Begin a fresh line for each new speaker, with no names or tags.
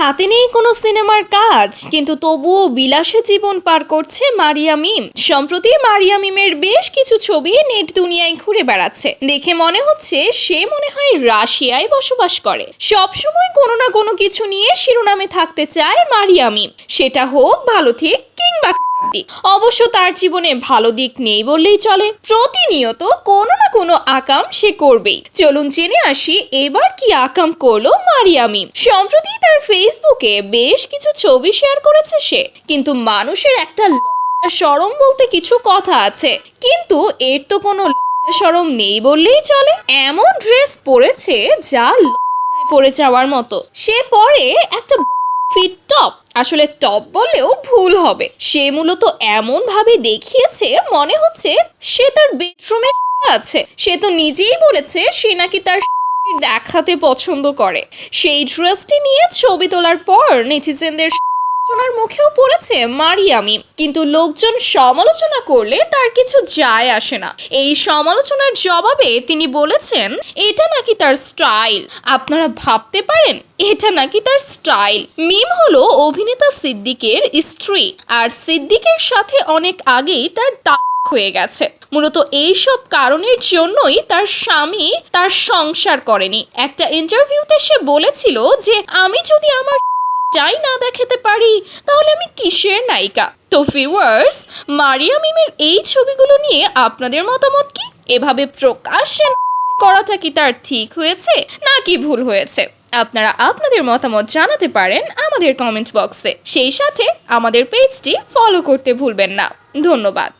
হাতে নেই কোনো সিনেমার কাজ, কিন্তু তবুও বিলাসে জীবন পার করছে মারিয়া মিম। সম্প্রতি মারিয়া মিমের বেশ কিছু ছবি নেট দুনিয়ায় ঘুরে বেড়াচ্ছে। দেখে মনে হচ্ছে সে মনে হয় রাশিয়ায় বসবাস করে। সবসময় কোনো না কোনো কিছু নিয়ে শিরোনামে থাকতে চায় মারিয়া মিম, সেটা হোক ভালো ঠিক কিংবা খারাপ দিক। অবশ্য তার জীবনে ভালো দিক নেই বললেই চলে। প্রতিনিয়ত কোনো না কোনো আকাম সে করবেই। চলুন জেনে আসি এবার কি আকাম করলো মারিয়া মিম। সম্প্রতি তার ফেসবুকে বেশ কিছু ছবি শেয়ার করেছে সে, কিন্তু মানুষের একটা লজ্জা শরম বলতে কিছু কথা আছে, কিন্তু এর তো কোনো লজ্জা শরম নেই বললেই চলে। এমন ড্রেস পরেছে যা লজ্জায় পড়ে যাওয়ার মতো। সে পরে একটা ফিট টপ, আসলে টপ বলেও ভুল হবে। সে মূলত এমন ভাবে দেখিয়েছে মনে হচ্ছে সে তার বেডরুমে আছে। সে তো নিজেই বলেছে সে নাকি তার শরীর দেখাতে পছন্দ করে। সেই ড্রেসটি নিয়ে ছবি তোলার পর নেটিজেনদের সমালোচনার মুখেও পড়েছে মারিয়া মিম, কিন্তু লোকজন সমালোচনা করলে তার কিছু যায় আসে না। এই সমালোচনার জবাবে তিনি বলেছেন এটা নাকি তার স্টাইল। আপনারা ভাবতে পারেন এটা নাকি তার স্টাইল। মিম হলো অভিনেতা সিদ্দিকের স্ত্রী, আর সিদ্দিকের সাথে অনেক আগেই তার তালাক হয়ে গেছে। মূলত এইসব কারণের জন্যই তার স্বামী তার সংসার করেনি। একটা ইন্টারভিউতে সে বলেছিল যে আমি যদি আমার চাই না দেখাতে পারি তাহলে আমি কিসের নায়িকা। তো ভিউয়ার্স, মারিয়া মিমের এই ছবিগুলো নিয়ে আপনাদের মতামত কি? এভাবে প্রকাশ্যে করাটা কি তার ঠিক হয়েছে নাকি ভুল হয়েছে? আপনারা আপনাদের মতামত জানাতে পারেন আমাদের কমেন্ট বক্সে। সেই সাথে আমাদের পেজটি ফলো করতে ভুলবেন না। ধন্যবাদ।